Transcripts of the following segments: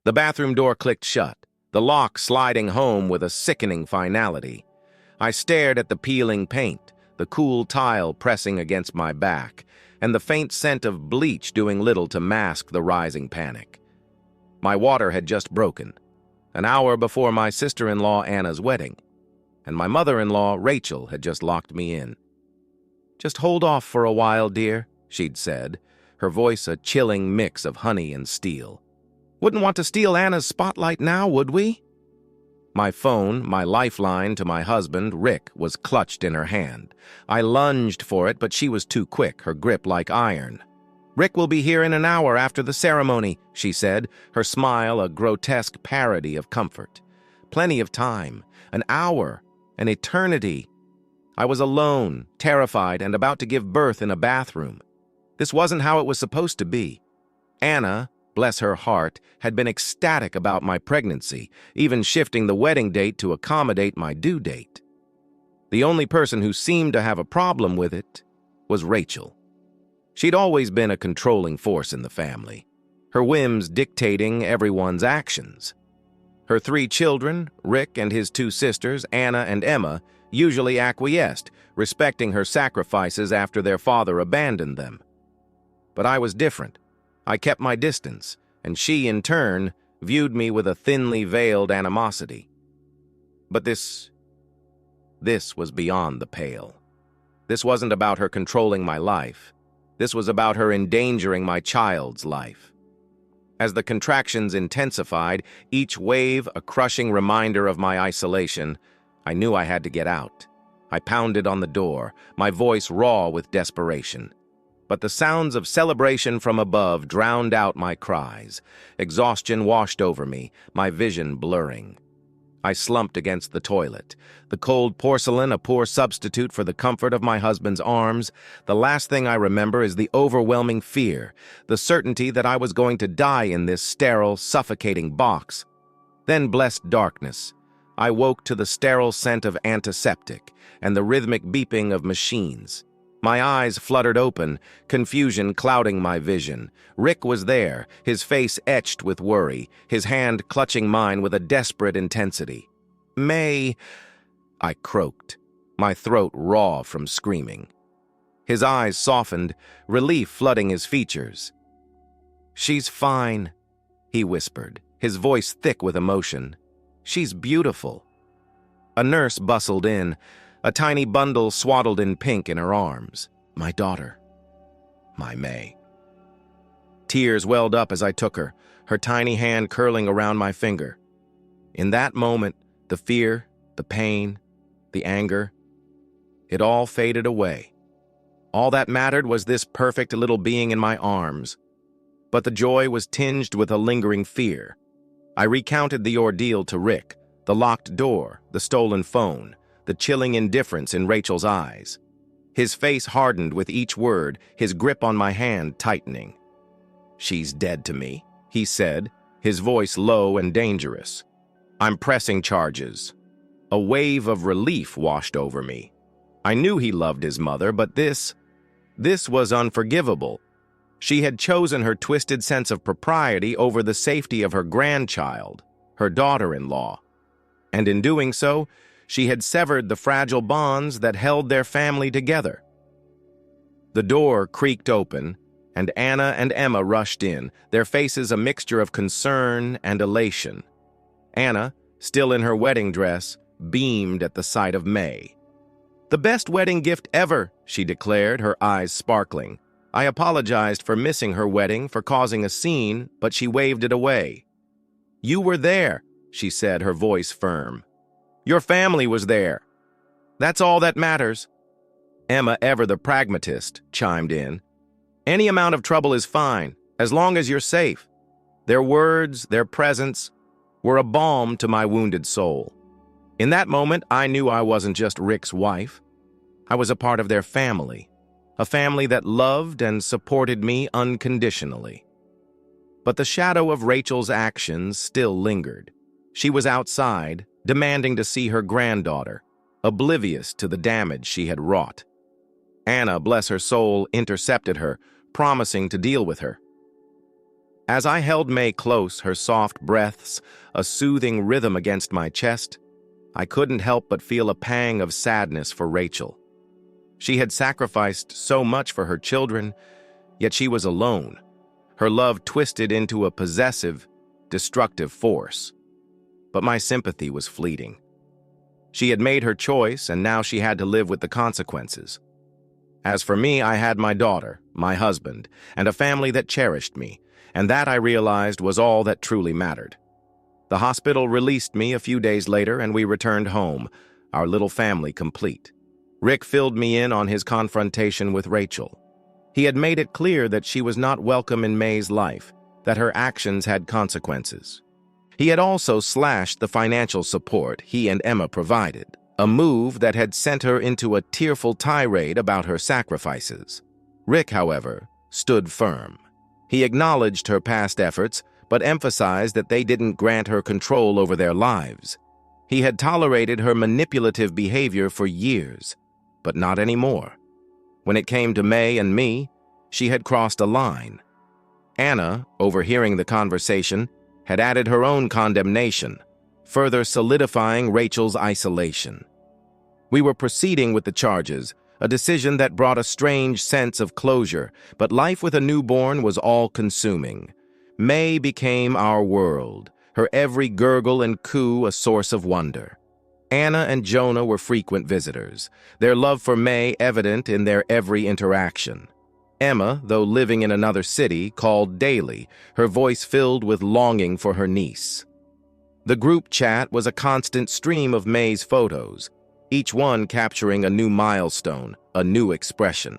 The bathroom door clicked shut, the lock sliding home with a sickening finality. I stared at the peeling paint, the cool tile pressing against my back, and the faint scent of bleach doing little to mask the rising panic. My water had just broken, an hour before my sister-in-law Anna's wedding, and my mother-in-law Rachel had just locked me in. "Just hold off for a while, dear," she'd said, her voice a chilling mix of honey and steel. "Wouldn't want to steal Anna's spotlight now, would we?" My phone, my lifeline to my husband, Rick, was clutched in her hand. I lunged for it, but she was too quick, her grip like iron. "Rick will be here in an hour after the ceremony," she said, her smile a grotesque parody of comfort. Plenty of time, an hour, an eternity. I was alone, terrified, and about to give birth in a bathroom. This wasn't how it was supposed to be. Anna, bless her heart, had been ecstatic about my pregnancy, even shifting the wedding date to accommodate my due date. The only person who seemed to have a problem with it was Rachel. She'd always been a controlling force in the family, her whims dictating everyone's actions. Her 3 children, Rick and his 2 sisters, Anna and Emma, usually acquiesced, respecting her sacrifices after their father abandoned them. But I was different. I kept my distance, and she, in turn, viewed me with a thinly veiled animosity. But this was beyond the pale. This wasn't about her controlling my life. This was about her endangering my child's life. As the contractions intensified, each wave a crushing reminder of my isolation, I knew I had to get out. I pounded on the door, my voice raw with desperation. But the sounds of celebration from above drowned out my cries. Exhaustion washed over me, my vision blurring. I slumped against the toilet, the cold porcelain a poor substitute for the comfort of my husband's arms. The last thing I remember is the overwhelming fear, the certainty that I was going to die in this sterile, suffocating box. Then blessed darkness. I woke to the sterile scent of antiseptic and the rhythmic beeping of machines. My eyes fluttered open, confusion clouding my vision. Rick was there, his face etched with worry, his hand clutching mine with a desperate intensity. "May," I croaked, my throat raw from screaming. His eyes softened, relief flooding his features. "She's fine," he whispered, his voice thick with emotion. "She's beautiful." A nurse bustled in, a tiny bundle swaddled in pink in her arms. My daughter. My May. Tears welled up as I took her, her tiny hand curling around my finger. In that moment, the fear, the pain, the anger, it all faded away. All that mattered was this perfect little being in my arms. But the joy was tinged with a lingering fear. I recounted the ordeal to Rick, the locked door, the stolen phone, the chilling indifference in Rachel's eyes. His face hardened with each word, his grip on my hand tightening. "She's dead to me," he said, his voice low and dangerous. "I'm pressing charges." A wave of relief washed over me. I knew he loved his mother, but this was unforgivable. She had chosen her twisted sense of propriety over the safety of her grandchild, her daughter-in-law. And in doing so, she had severed the fragile bonds that held their family together. The door creaked open, and Anna and Emma rushed in, their faces a mixture of concern and elation. Anna, still in her wedding dress, beamed at the sight of May. "The best wedding gift ever," she declared, her eyes sparkling. I apologized for missing her wedding, for causing a scene, but she waved it away. "You were there," she said, her voice firm. "Your family was there. That's all that matters." Emma, ever the pragmatist, chimed in. "Any amount of trouble is fine, as long as you're safe." Their words, their presence, were a balm to my wounded soul. In that moment, I knew I wasn't just Rick's wife. I was a part of their family, a family that loved and supported me unconditionally. But the shadow of Rachel's actions still lingered. She was outside, demanding to see her granddaughter, oblivious to the damage she had wrought. Anna, bless her soul, intercepted her, promising to deal with her. As I held May close, her soft breaths, a soothing rhythm against my chest, I couldn't help but feel a pang of sadness for Rachel. She had sacrificed so much for her children, yet she was alone, her love twisted into a possessive, destructive force. But my sympathy was fleeting. She had made her choice, and now she had to live with the consequences. As for me, I had my daughter, my husband, and a family that cherished me, and that I realized was all that truly mattered. The hospital released me a few days later, and we returned home, our little family complete. Rick filled me in on his confrontation with Rachel. He had made it clear that she was not welcome in May's life, that her actions had consequences. He had also slashed the financial support he and Emma provided, a move that had sent her into a tearful tirade about her sacrifices. Rick, however, stood firm. He acknowledged her past efforts, but emphasized that they didn't grant her control over their lives. He had tolerated her manipulative behavior for years, but not anymore. When it came to May and me, she had crossed a line. Anna, overhearing the conversation, had added her own condemnation, further solidifying Rachel's isolation. We were proceeding with the charges, a decision that brought a strange sense of closure, but life with a newborn was all-consuming. May became our world, her every gurgle and coo a source of wonder. Anna and Jonah were frequent visitors, their love for May evident in their every interaction. Emma, though living in another city, called daily, her voice filled with longing for her niece. The group chat was a constant stream of May's photos, each one capturing a new milestone, a new expression.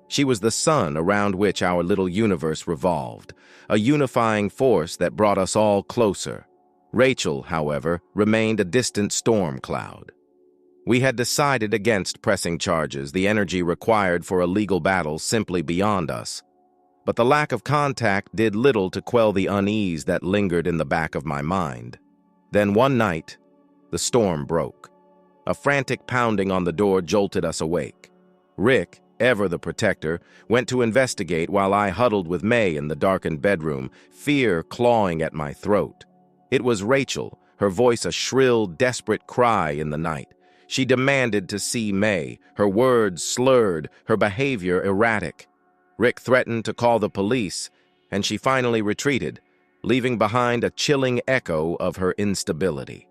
She was the sun around which our little universe revolved, a unifying force that brought us all closer. Rachel, however, remained a distant storm cloud. We had decided against pressing charges, the energy required for a legal battle simply beyond us. But the lack of contact did little to quell the unease that lingered in the back of my mind. Then one night, the storm broke. A frantic pounding on the door jolted us awake. Rick, ever the protector, went to investigate while I huddled with May in the darkened bedroom, fear clawing at my throat. It was Rachel, her voice a shrill, desperate cry in the night. She demanded to see May, her words slurred, her behavior erratic. Rick threatened to call the police, and she finally retreated, leaving behind a chilling echo of her instability.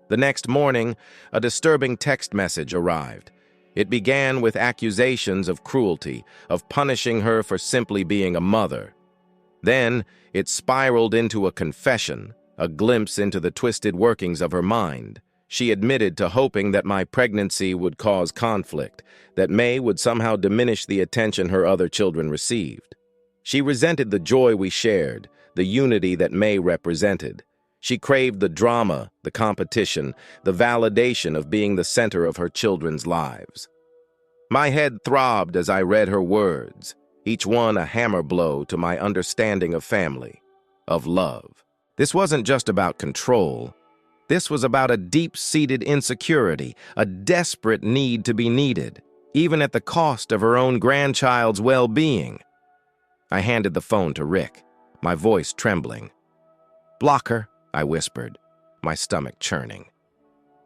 The next morning, a disturbing text message arrived. It began with accusations of cruelty, of punishing her for simply being a mother. Then, it spiraled into a confession, a glimpse into the twisted workings of her mind. She admitted to hoping that my pregnancy would cause conflict, that May would somehow diminish the attention her other children received. She resented the joy we shared, the unity that May represented. She craved the drama, the competition, the validation of being the center of her children's lives. My head throbbed as I read her words, each one a hammer blow to my understanding of family, of love. This wasn't just about control. This was about a deep-seated insecurity, a desperate need to be needed, even at the cost of her own grandchild's well-being. I handed the phone to Rick, my voice trembling. "Block her," I whispered, my stomach churning.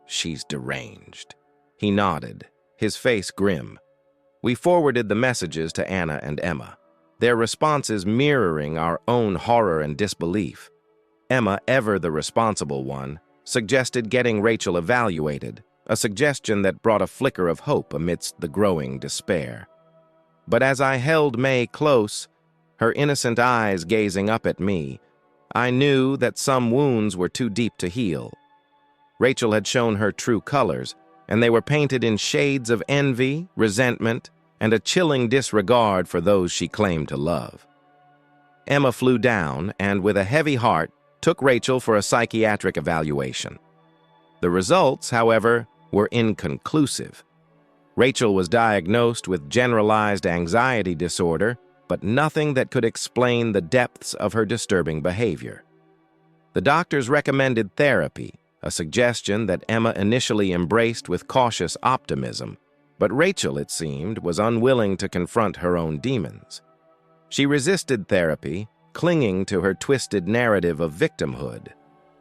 "She's deranged." He nodded, his face grim. We forwarded the messages to Anna and Emma, their responses mirroring our own horror and disbelief. Emma, ever the responsible one, suggested getting Rachel evaluated, a suggestion that brought a flicker of hope amidst the growing despair. But as I held May close, her innocent eyes gazing up at me, I knew that some wounds were too deep to heal. Rachel had shown her true colors, and they were painted in shades of envy, resentment, and a chilling disregard for those she claimed to love. Emma flew down and, with a heavy heart, took Rachel for a psychiatric evaluation. The results, however, were inconclusive. Rachel was diagnosed with generalized anxiety disorder, but nothing that could explain the depths of her disturbing behavior. The doctors recommended therapy, a suggestion that Emma initially embraced with cautious optimism, but Rachel, it seemed, was unwilling to confront her own demons. She resisted therapy, clinging to her twisted narrative of victimhood.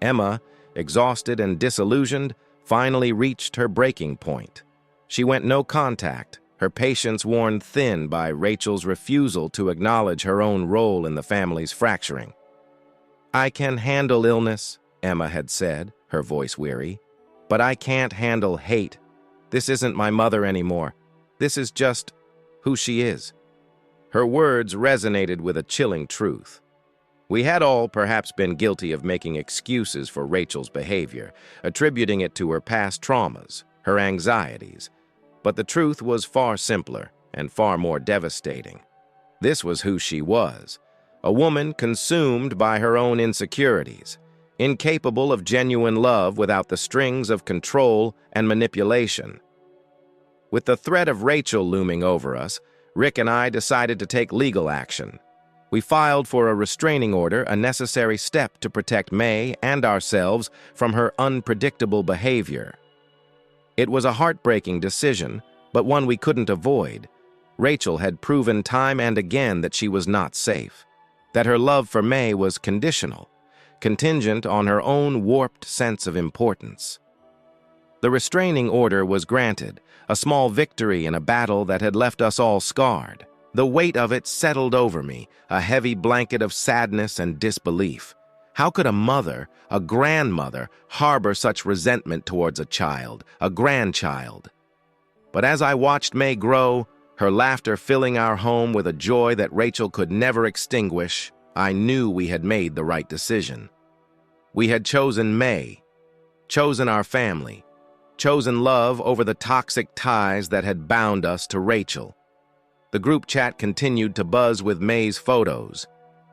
Emma, exhausted and disillusioned, finally reached her breaking point. She went no contact, her patience worn thin by Rachel's refusal to acknowledge her own role in the family's fracturing. "I can handle illness," Emma had said, her voice weary, "but I can't handle hate. This isn't my mother anymore. This is just who she is." Her words resonated with a chilling truth. We had all perhaps been guilty of making excuses for Rachel's behavior, attributing it to her past traumas, her anxieties. But the truth was far simpler and far more devastating. This was who she was, a woman consumed by her own insecurities, incapable of genuine love without the strings of control and manipulation. With the threat of Rachel looming over us, Rick and I decided to take legal action. We filed for a restraining order, a necessary step to protect May and ourselves from her unpredictable behavior. It was a heartbreaking decision, but one we couldn't avoid. Rachel had proven time and again that she was not safe, that her love for May was conditional, contingent on her own warped sense of importance. The restraining order was granted, a small victory in a battle that had left us all scarred. The weight of it settled over me, a heavy blanket of sadness and disbelief. How could a mother, a grandmother, harbor such resentment towards a child, a grandchild? But as I watched May grow, her laughter filling our home with a joy that Rachel could never extinguish, I knew we had made the right decision. We had chosen May, chosen our family, chosen love over the toxic ties that had bound us to Rachel. The group chat continued to buzz with May's photos,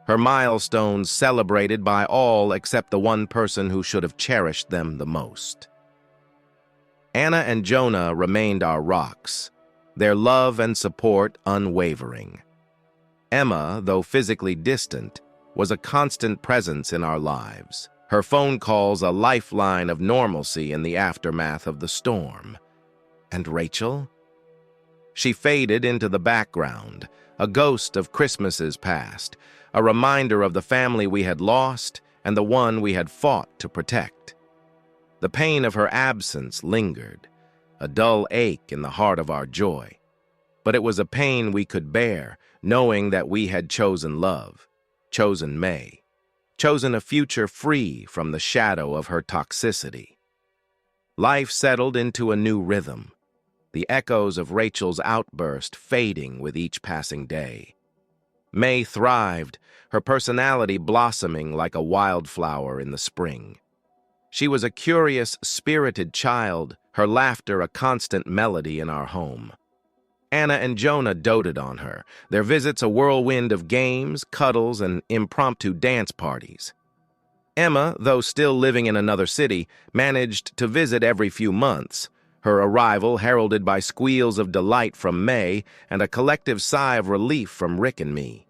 her milestones celebrated by all except the one person who should have cherished them the most. Anna and Jonah remained our rocks, their love and support unwavering. Emma, though physically distant, was a constant presence in our lives, her phone calls a lifeline of normalcy in the aftermath of the storm. And Rachel? She faded into the background, a ghost of Christmases past, a reminder of the family we had lost and the one we had fought to protect. The pain of her absence lingered, a dull ache in the heart of our joy. But it was a pain we could bear, knowing that we had chosen love, chosen May, chosen a future free from the shadow of her toxicity. Life settled into a new rhythm, the echoes of Rachel's outburst fading with each passing day. May thrived, her personality blossoming like a wildflower in the spring. She was a curious, spirited child, her laughter a constant melody in our home. Anna and Jonah doted on her, their visits a whirlwind of games, cuddles, and impromptu dance parties. Emma, though still living in another city, managed to visit every few months, her arrival heralded by squeals of delight from May and a collective sigh of relief from Rick and me.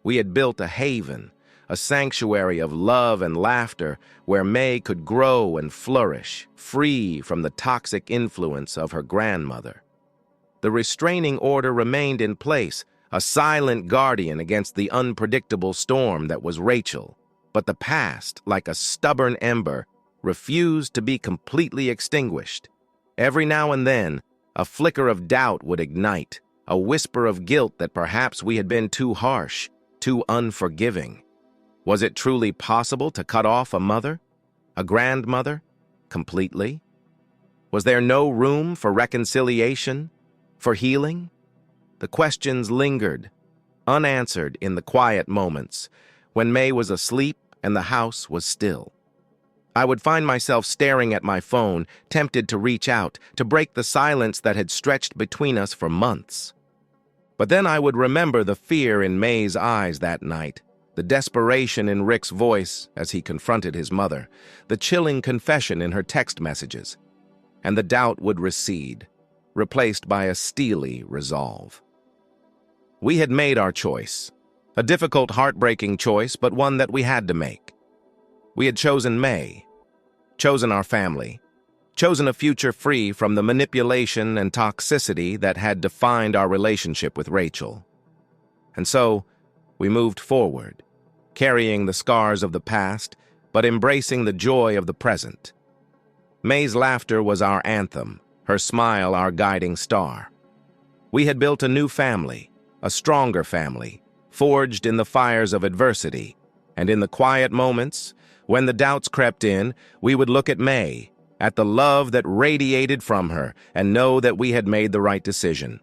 We had built a haven, a sanctuary of love and laughter where May could grow and flourish, free from the toxic influence of her grandmother. The restraining order remained in place, a silent guardian against the unpredictable storm that was Rachel. But the past, like a stubborn ember, refused to be completely extinguished. Every now and then, a flicker of doubt would ignite, a whisper of guilt that perhaps we had been too harsh, too unforgiving. Was it truly possible to cut off a mother, a grandmother, completely? Was there no room for reconciliation, for healing? The questions lingered, unanswered in the quiet moments, when May was asleep and the house was still. I would find myself staring at my phone, tempted to reach out, to break the silence that had stretched between us for months. But then I would remember the fear in May's eyes that night, the desperation in Rick's voice as he confronted his mother, the chilling confession in her text messages, and the doubt would recede, replaced by a steely resolve. We had made our choice, a difficult, heartbreaking choice, but one that we had to make. We had chosen May, chosen our family, chosen a future free from the manipulation and toxicity that had defined our relationship with Rachel. And so, we moved forward, carrying the scars of the past, but embracing the joy of the present. May's laughter was our anthem, her smile our guiding star. We had built a new family, a stronger family, forged in the fires of adversity, and in the quiet moments, when the doubts crept in, we would look at May, at the love that radiated from her, and know that we had made the right decision.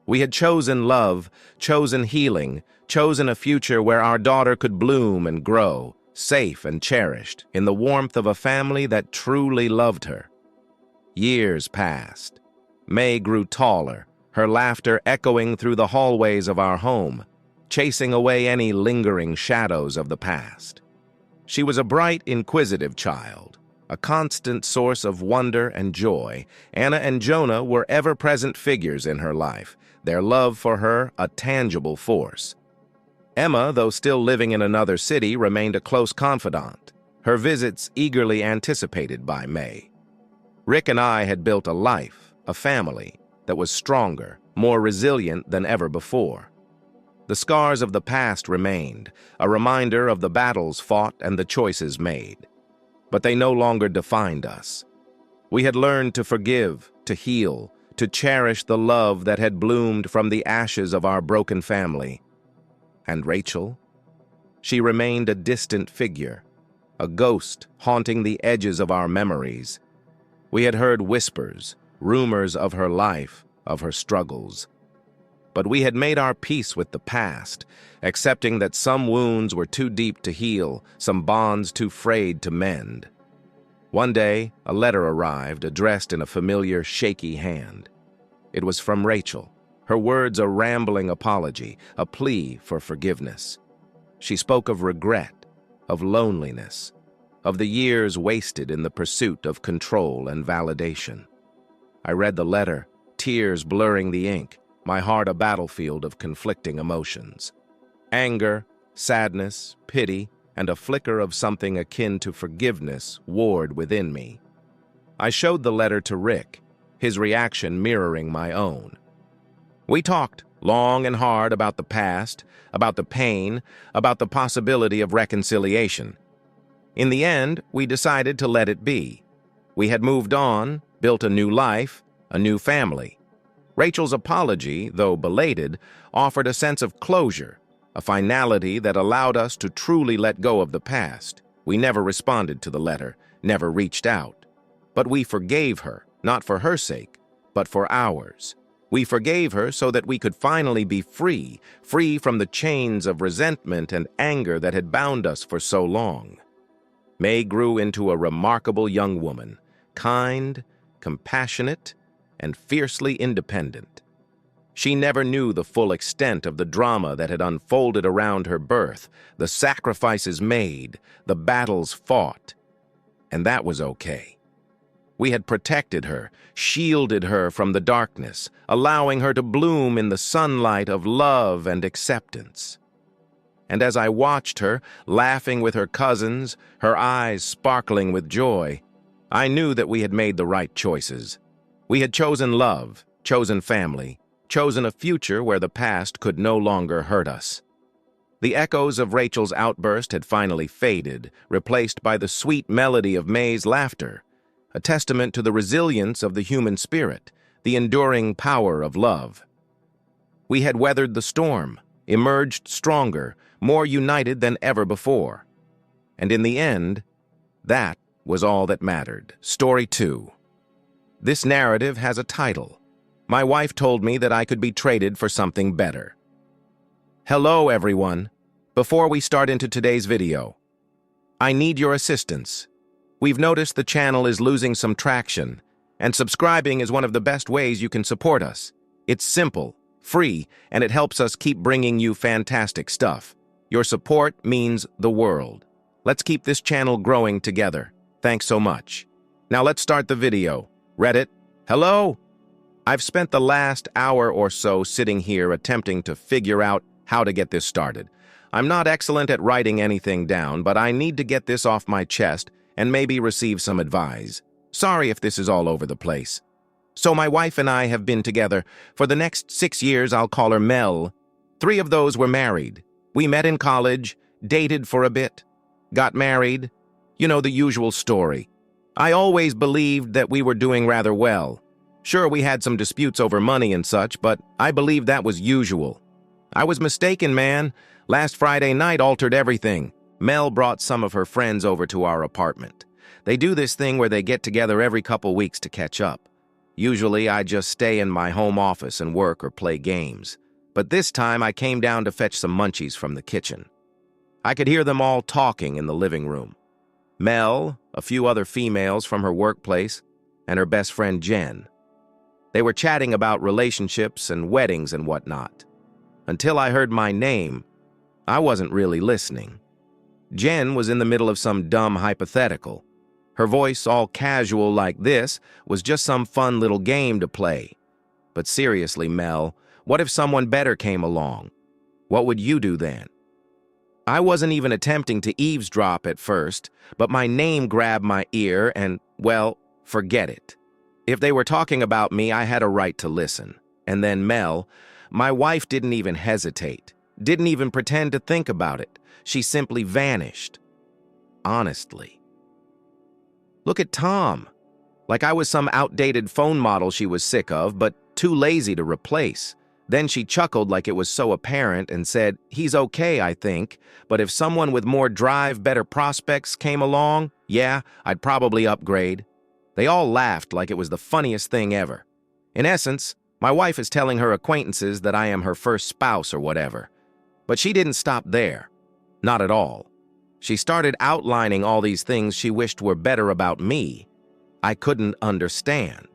We had chosen love, chosen healing, chosen a future where our daughter could bloom and grow, safe and cherished, in the warmth of a family that truly loved her. Years passed. May grew taller, her laughter echoing through the hallways of our home, chasing away any lingering shadows of the past. She was a bright, inquisitive child, a constant source of wonder and joy. Anna and Jonah were ever-present figures in her life, their love for her a tangible force. Emma, though still living in another city, remained a close confidant, her visits eagerly anticipated by May. Rick and I had built a life, a family, that was stronger, more resilient than ever before. The scars of the past remained, a reminder of the battles fought and the choices made. But they no longer defined us. We had learned to forgive, to heal, to cherish the love that had bloomed from the ashes of our broken family. And Rachel? She remained a distant figure, a ghost haunting the edges of our memories. We had heard whispers, rumors of her life, of her struggles. But we had made our peace with the past, accepting that some wounds were too deep to heal, some bonds too frayed to mend. One day, a letter arrived, addressed in a familiar, shaky hand. It was from Rachel, her words a rambling apology, a plea for forgiveness. She spoke of regret, of loneliness, of the years wasted in the pursuit of control and validation. I read the letter, tears blurring the ink, my heart a battlefield of conflicting emotions. Anger, sadness, pity, and a flicker of something akin to forgiveness warred within me. I showed the letter to Rick, his reaction mirroring my own. We talked long and hard about the past, about the pain, about the possibility of reconciliation. In the end, we decided to let it be. We had moved on, built a new life, a new family. Rachel's apology, though belated, offered a sense of closure, a finality that allowed us to truly let go of the past. We never responded to the letter, never reached out. But we forgave her, not for her sake, but for ours. We forgave her so that we could finally be free, free from the chains of resentment and anger that had bound us for so long. May grew into a remarkable young woman, kind, compassionate, and fiercely independent. She never knew the full extent of the drama that had unfolded around her birth, the sacrifices made, the battles fought. And that was okay. We had protected her, shielded her from the darkness, allowing her to bloom in the sunlight of love and acceptance. And as I watched her, laughing with her cousins, her eyes sparkling with joy, I knew that we had made the right choices. We had chosen love, chosen family, chosen a future where the past could no longer hurt us. The echoes of Rachel's outburst had finally faded, replaced by the sweet melody of May's laughter, a testament to the resilience of the human spirit, the enduring power of love. We had weathered the storm, emerged stronger, more united than ever before. And in the end, that was all that mattered. Story 2. This narrative has a title. My wife told me that I could be traded for something better. Hello, everyone. Before we start into today's video, I need your assistance. We've noticed the channel is losing some traction, and subscribing is one of the best ways you can support us. It's simple, free, and it helps us keep bringing you fantastic stuff. Your support means the world. Let's keep this channel growing together. Thanks so much. Now let's start the video. Reddit, hello? I've spent the last hour or so sitting here attempting to figure out how to get this started. I'm not excellent at writing anything down, but I need to get this off my chest and maybe receive some advice. Sorry if this is all over the place. So my wife and I have been together. For the next 6 years, I'll call her Mel. 3 of those were married. We met in college, dated for a bit, got married. You know, the usual story. I always believed that we were doing rather well. Sure, we had some disputes over money and such, but I believed that was usual. I was mistaken, man. Last Friday night altered everything. Mel brought some of her friends over to our apartment. They do this thing where they get together every couple weeks to catch up. Usually, I just stay in my home office and work or play games. But this time, I came down to fetch some munchies from the kitchen. I could hear them all talking in the living room. Mel, a few other females from her workplace, and her best friend Jen. They were chatting about relationships and weddings and whatnot. Until I heard my name, I wasn't really listening. Jen was in the middle of some dumb hypothetical. Her voice, all casual like this, was just some fun little game to play. But seriously, Mel, what if someone better came along? What would you do then? I wasn't even attempting to eavesdrop at first, but my name grabbed my ear and, well, forget it. If they were talking about me, I had a right to listen. And then Mel, my wife, didn't even hesitate, didn't even pretend to think about it. She simply vanished. Honestly. Look at Tom. Like I was some outdated phone model she was sick of, but too lazy to replace. Then she chuckled like it was so apparent and said, "He's okay, I think, but if someone with more drive, better prospects came along, yeah, I'd probably upgrade." They all laughed like it was the funniest thing ever. In essence, my wife is telling her acquaintances that I am her first spouse or whatever. But she didn't stop there. Not at all. She started outlining all these things she wished were better about me. I couldn't understand.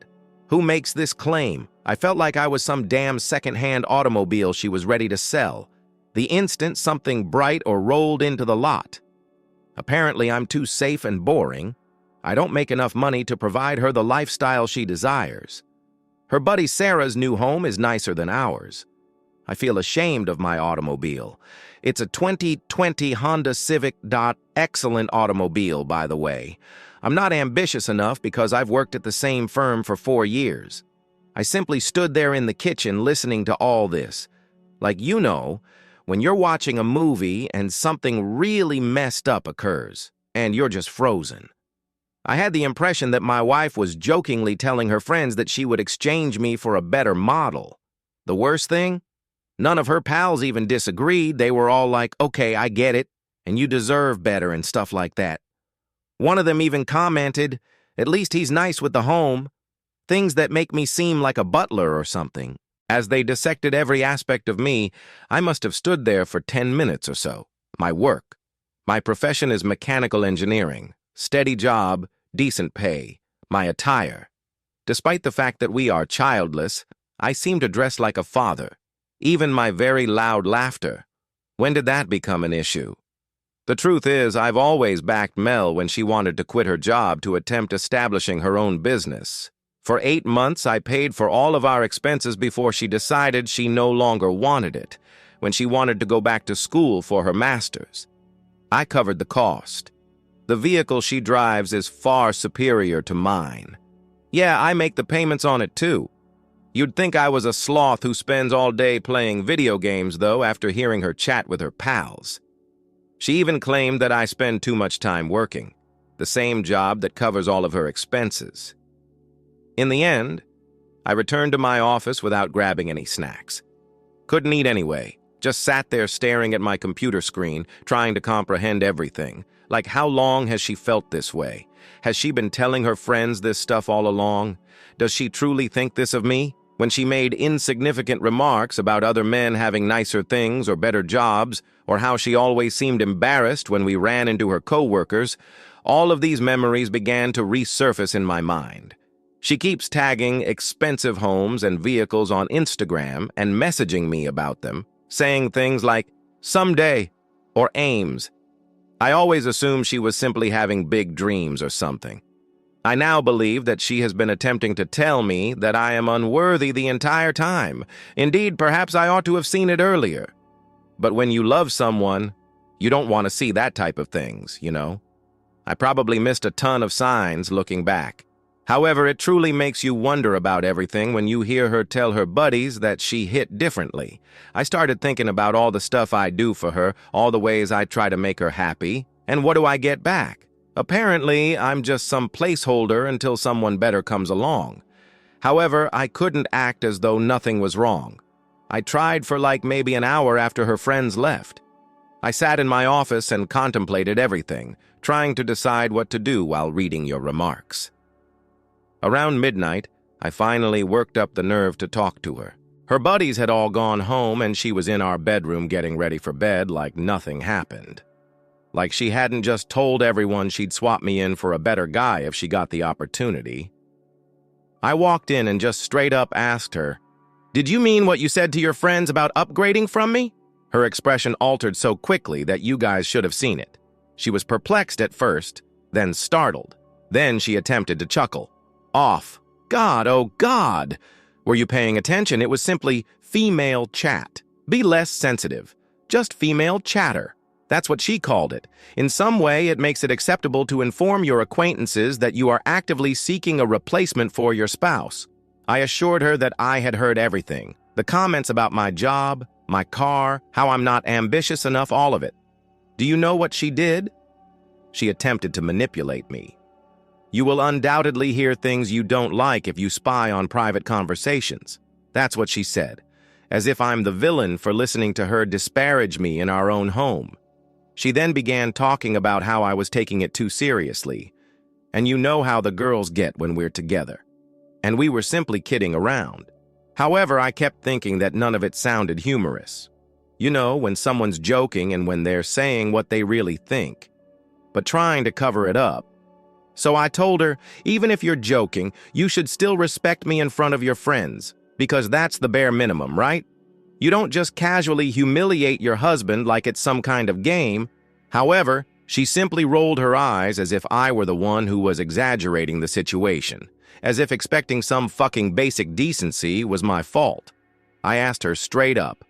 Who makes this claim? I felt like I was some damn second-hand automobile she was ready to sell, the instant something bright or rolled into the lot. Apparently, I'm too safe and boring. I don't make enough money to provide her the lifestyle she desires. Her buddy Sarah's new home is nicer than ours. I feel ashamed of my automobile. It's a 2020 Honda Civic. Excellent automobile, by the way. I'm not ambitious enough because I've worked at the same firm for 4 years. I simply stood there in the kitchen listening to all this. Like, you know, when you're watching a movie and something really messed up occurs, and you're just frozen. I had the impression that my wife was jokingly telling her friends that she would exchange me for a better model. The worst thing? None of her pals even disagreed. They were all like, "Okay, I get it, and you deserve better," and stuff like that. One of them even commented, "At least he's nice with the home." Things that make me seem like a butler or something. As they dissected every aspect of me, I must have stood there for 10 minutes or so. My work. My profession is mechanical engineering. Steady job, decent pay. My attire. Despite the fact that we are childless, I seem to dress like a father. Even my very loud laughter. When did that become an issue? The truth is, I've always backed Mel when she wanted to quit her job to attempt establishing her own business. For 8 months, I paid for all of our expenses before she decided she no longer wanted it, when she wanted to go back to school for her master's. I covered the cost. The vehicle she drives is far superior to mine. Yeah, I make the payments on it too. You'd think I was a sloth who spends all day playing video games, though, after hearing her chat with her pals. She even claimed that I spend too much time working, the same job that covers all of her expenses. In the end, I returned to my office without grabbing any snacks. Couldn't eat anyway, just sat there staring at my computer screen, trying to comprehend everything. Like, how long has she felt this way? Has she been telling her friends this stuff all along? Does she truly think this of me? When she made insignificant remarks about other men having nicer things or better jobs, or how she always seemed embarrassed when we ran into her co-workers, all of these memories began to resurface in my mind. She keeps tagging expensive homes and vehicles on Instagram and messaging me about them, saying things like, "someday," or "aims." I always assumed she was simply having big dreams or something. I now believe that she has been attempting to tell me that I am unworthy the entire time. Indeed, perhaps I ought to have seen it earlier. But when you love someone, you don't want to see that type of things, you know? I probably missed a ton of signs looking back. However, it truly makes you wonder about everything when you hear her tell her buddies that she hit differently. I started thinking about all the stuff I do for her, all the ways I try to make her happy, and what do I get back? Apparently, I'm just some placeholder until someone better comes along. However, I couldn't act as though nothing was wrong. I tried for like maybe an hour after her friends left. I sat in my office and contemplated everything, trying to decide what to do while reading your remarks. Around midnight, I finally worked up the nerve to talk to her. Her buddies had all gone home and she was in our bedroom getting ready for bed like nothing happened. Like she hadn't just told everyone she'd swap me in for a better guy if she got the opportunity. I walked in and just straight up asked her, "Did you mean what you said to your friends about upgrading from me?" Her expression altered so quickly that you guys should have seen it. She was perplexed at first, then startled. Then she attempted to chuckle. Off. God, oh God! Were you paying attention? It was simply female chat. Be less sensitive. Just female chatter. That's what she called it. In some way, it makes it acceptable to inform your acquaintances that you are actively seeking a replacement for your spouse. I assured her that I had heard everything. The comments about my job, my car, how I'm not ambitious enough, all of it. Do you know what she did? She attempted to manipulate me. You will undoubtedly hear things you don't like if you spy on private conversations. That's what she said, as if I'm the villain for listening to her disparage me in our own home. She then began talking about how I was taking it too seriously, and you know how the girls get when we're together. And we were simply kidding around. However, I kept thinking that none of it sounded humorous. You know, when someone's joking and when they're saying what they really think, but trying to cover it up. So I told her, even if you're joking, you should still respect me in front of your friends, because that's the bare minimum, right? You don't just casually humiliate your husband like it's some kind of game. However, she simply rolled her eyes as if I were the one who was exaggerating the situation, as if expecting some fucking basic decency was my fault. I asked her straight up,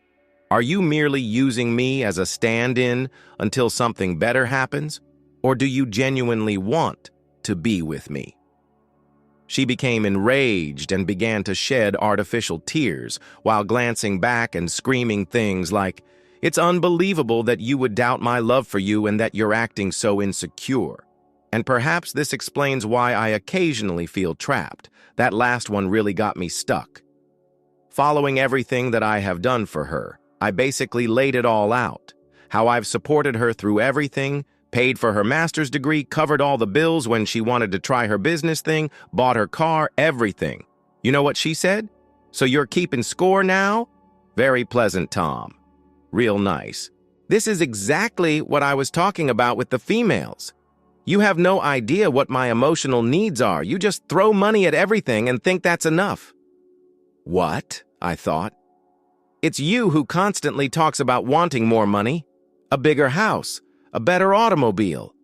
"Are you merely using me as a stand-in until something better happens, or do you genuinely want to be with me?" She became enraged and began to shed artificial tears while glancing back and screaming things like, "It's unbelievable that you would doubt my love for you and that you're acting so insecure." And perhaps this explains why I occasionally feel trapped. That last one really got me stuck. Following everything that I have done for her, I basically laid it all out. How I've supported her through everything, paid for her master's degree, covered all the bills when she wanted to try her business thing, bought her car, everything. You know what she said? "So you're keeping score now?" Very pleasant, Tom. Real nice. This is exactly what I was talking about with the females. You have no idea what my emotional needs are. You just throw money at everything and think that's enough. What? I thought. It's you who constantly talks about wanting more money, a bigger house, a better automobile.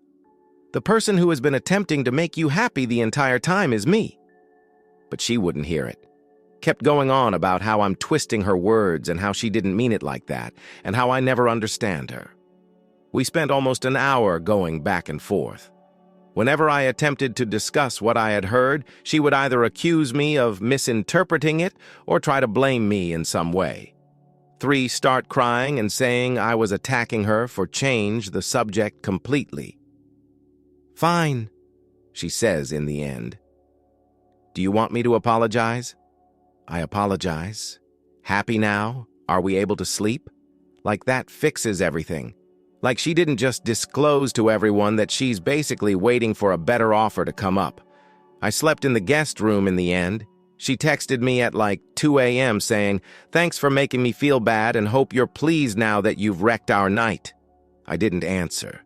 The person who has been attempting to make you happy the entire time is me. But she wouldn't hear it. Kept going on about how I'm twisting her words and how she didn't mean it like that, and how I never understand her. We spent almost an hour going back and forth. Whenever I attempted to discuss what I had heard, she would either accuse me of misinterpreting it or try to blame me in some way. 3, start crying and saying I was attacking her for change the subject completely. "Fine," she says in the end. "Do you want me to apologize?" I apologize. "Happy now? Are we able to sleep?" Like that fixes everything. Like she didn't just disclose to everyone that she's basically waiting for a better offer to come up. I slept in the guest room in the end. She texted me at like 2 a.m. saying, "Thanks for making me feel bad and hope you're pleased now that you've wrecked our night." I didn't answer.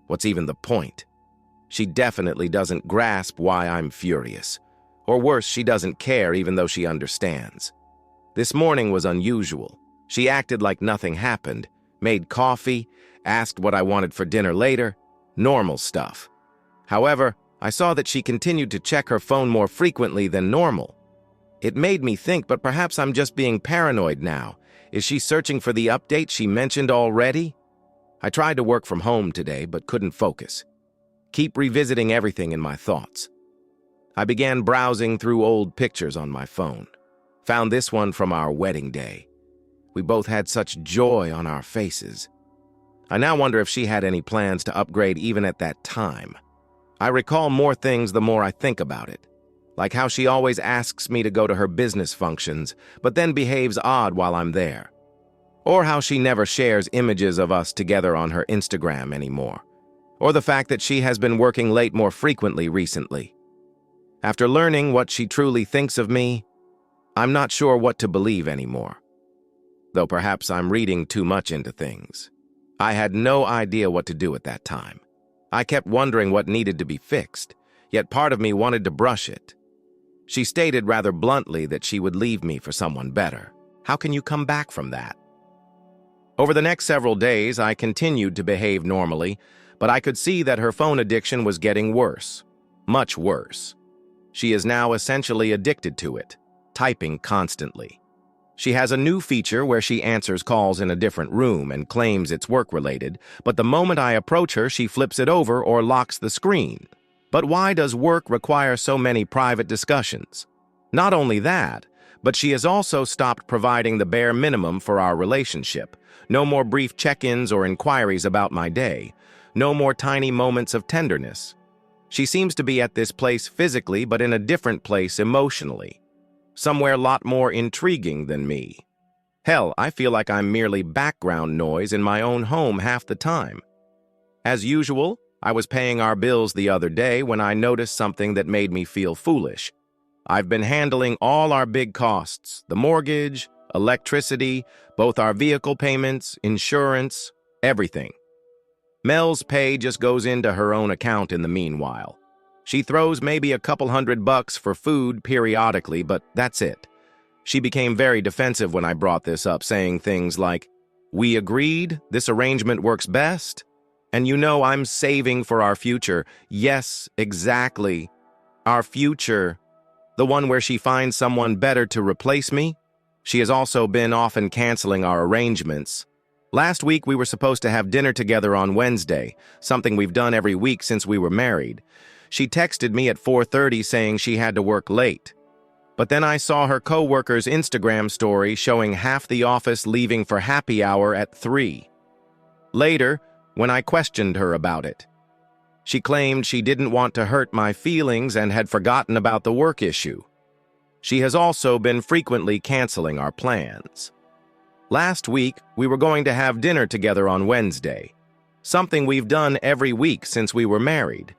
What's even the point? She definitely doesn't grasp why I'm furious. Or worse, she doesn't care even though she understands. This morning was unusual. She acted like nothing happened, made coffee, asked what I wanted for dinner later, normal stuff. However, I saw that she continued to check her phone more frequently than normal. It made me think, but perhaps I'm just being paranoid now. Is she searching for the update she mentioned already? I tried to work from home today, but couldn't focus. Keep revisiting everything in my thoughts. I began browsing through old pictures on my phone. Found this one from our wedding day. We both had such joy on our faces. I now wonder if she had any plans to upgrade even at that time. I recall more things the more I think about it, like how she always asks me to go to her business functions, but then behaves odd while I'm there. Or how she never shares images of us together on her Instagram anymore. Or the fact that she has been working late more frequently recently. After learning what she truly thinks of me, I'm not sure what to believe anymore. Though perhaps I'm reading too much into things. I had no idea what to do at that time. I kept wondering what needed to be fixed, yet part of me wanted to brush it. She stated rather bluntly that she would leave me for someone better. How can you come back from that? Over the next several days, I continued to behave normally, but I could see that her phone addiction was getting worse. Much worse. She is now essentially addicted to it, typing constantly. She has a new feature where she answers calls in a different room and claims it's work-related, but the moment I approach her, she flips it over or locks the screen. But why does work require so many private discussions? Not only that, but she has also stopped providing the bare minimum for our relationship. No more brief check-ins or inquiries about my day. No more tiny moments of tenderness. She seems to be at this place physically, but in a different place emotionally. Somewhere a lot more intriguing than me. Hell, I feel like I'm merely background noise in my own home half the time. As usual, I was paying our bills the other day when I noticed something that made me feel foolish. I've been handling all our big costs, the mortgage, electricity, both our vehicle payments, insurance, everything. Mel's pay just goes into her own account in the meanwhile. She throws maybe a couple $100 for food periodically, but that's it. She became very defensive when I brought this up, saying things like, "We agreed, this arrangement works best, and you know I'm saving for our future." Yes, exactly. Our future. The one where she finds someone better to replace me? She has also been often canceling our arrangements. Last week we were supposed to have dinner together on Wednesday, something we've done every week since we were married. She texted me at 4:30 saying she had to work late. But then I saw her co-worker's Instagram story showing half the office leaving for happy hour at 3. Later, when I questioned her about it, she claimed she didn't want to hurt my feelings and had forgotten about the work issue. She has also been frequently canceling our plans. Last week, we were going to have dinner together on Wednesday, something we've done every week since we were married.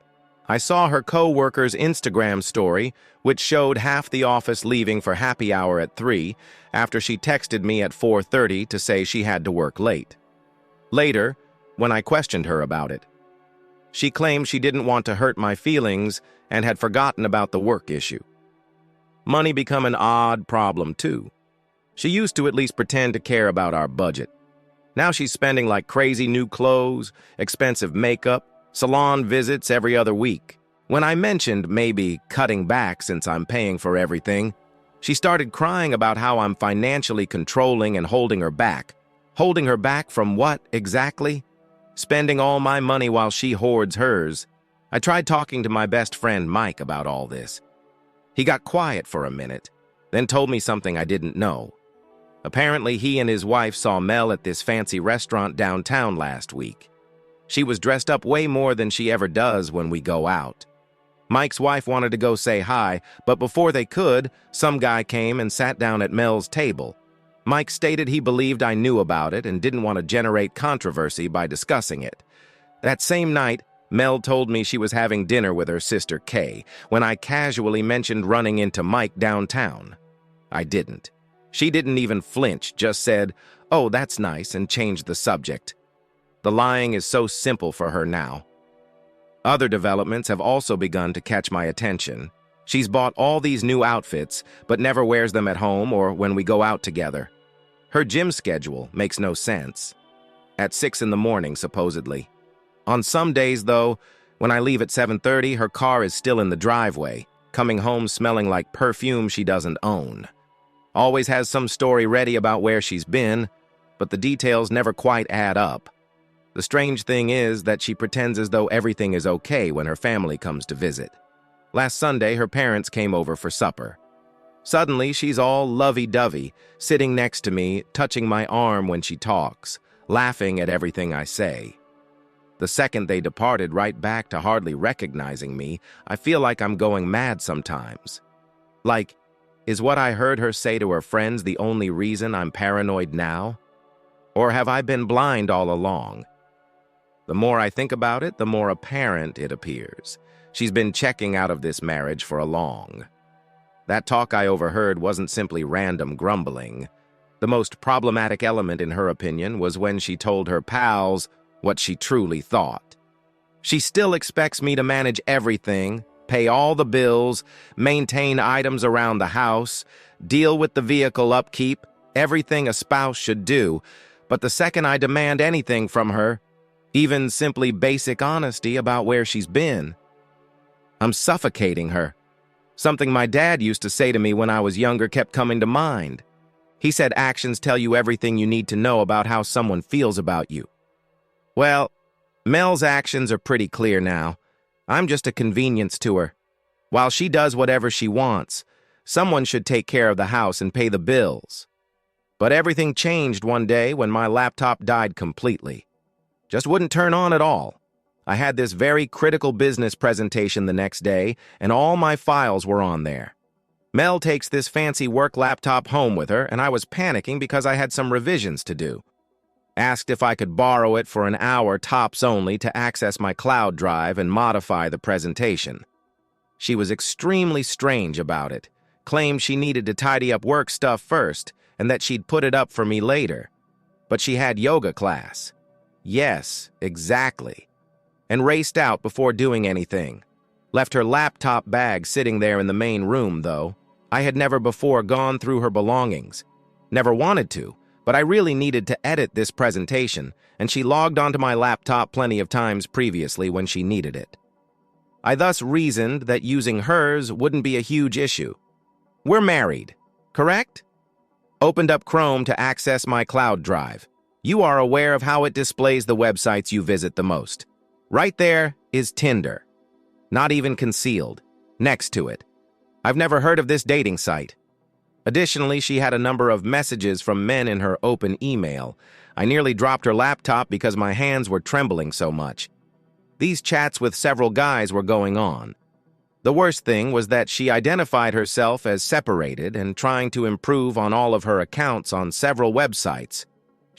I saw her co-worker's Instagram story, which showed half the office leaving for happy hour at 3, after she texted me at 4:30 to say she had to work late. Later, when I questioned her about it, she claimed she didn't want to hurt my feelings and had forgotten about the work issue. Money become an odd problem, too. She used to at least pretend to care about our budget. Now she's spending like crazy new clothes, expensive makeup, salon visits every other week. When I mentioned maybe cutting back since I'm paying for everything, she started crying about how I'm financially controlling and holding her back. Holding her back from what, exactly? Spending all my money while she hoards hers. I tried talking to my best friend Mike about all this. He got quiet for a minute, then told me something I didn't know. Apparently, he and his wife saw Mel at this fancy restaurant downtown last week. She was dressed up way more than she ever does when we go out. Mike's wife wanted to go say hi, but before they could, some guy came and sat down at Mel's table. Mike stated he believed I knew about it and didn't want to generate controversy by discussing it. That same night, Mel told me she was having dinner with her sister Kay when I casually mentioned running into Mike downtown. I didn't. She didn't even flinch, just said, "Oh, that's nice," and changed the subject. The lying is so simple for her now. Other developments have also begun to catch my attention. She's bought all these new outfits, but never wears them at home or when we go out together. Her gym schedule makes no sense. At 6 in the morning, supposedly. On some days, though, when I leave at 7:30, her car is still in the driveway, coming home smelling like perfume she doesn't own. Always has some story ready about where she's been, but the details never quite add up. The strange thing is that she pretends as though everything is okay when her family comes to visit. Last Sunday, her parents came over for supper. Suddenly, she's all lovey-dovey, sitting next to me, touching my arm when she talks, laughing at everything I say. The second they departed right back to hardly recognizing me, I feel like I'm going mad sometimes. Like, is what I heard her say to her friends the only reason I'm paranoid now? Or have I been blind all along? The more I think about it, the more apparent it appears. She's been checking out of this marriage for a long. That talk I overheard wasn't simply random grumbling. The most problematic element in her opinion was when she told her pals what she truly thought. She still expects me to manage everything, pay all the bills, maintain items around the house, deal with the vehicle upkeep, everything a spouse should do. But the second I demand anything from her, even simply basic honesty about where she's been, I'm suffocating her. Something my dad used to say to me when I was younger kept coming to mind. He said actions tell you everything you need to know about how someone feels about you. Well, Mel's actions are pretty clear now. I'm just a convenience to her. While she does whatever she wants, someone should take care of the house and pay the bills. But everything changed one day when my laptop died completely. Just wouldn't turn on at all. I had this very critical business presentation the next day, and all my files were on there. Mel takes this fancy work laptop home with her, and I was panicking because I had some revisions to do. Asked if I could borrow it for an hour tops only to access my cloud drive and modify the presentation. She was extremely strange about it, claimed she needed to tidy up work stuff first, and that she'd put it up for me later. But she had yoga class. Yes, exactly. And raced out before doing anything. Left her laptop bag sitting there in the main room, though. I had never before gone through her belongings. Never wanted to, but I really needed to edit this presentation, and she logged onto my laptop plenty of times previously when she needed it. I thus reasoned that using hers wouldn't be a huge issue. We're married, correct? Opened up Chrome to access my cloud drive. You are aware of how it displays the websites you visit the most. Right there is Tinder. Not even concealed. Next to it. I've never heard of this dating site. Additionally, she had a number of messages from men in her open email. I nearly dropped her laptop because my hands were trembling so much. These chats with several guys were going on. The worst thing was that she identified herself as separated and trying to improve on all of her accounts on several websites.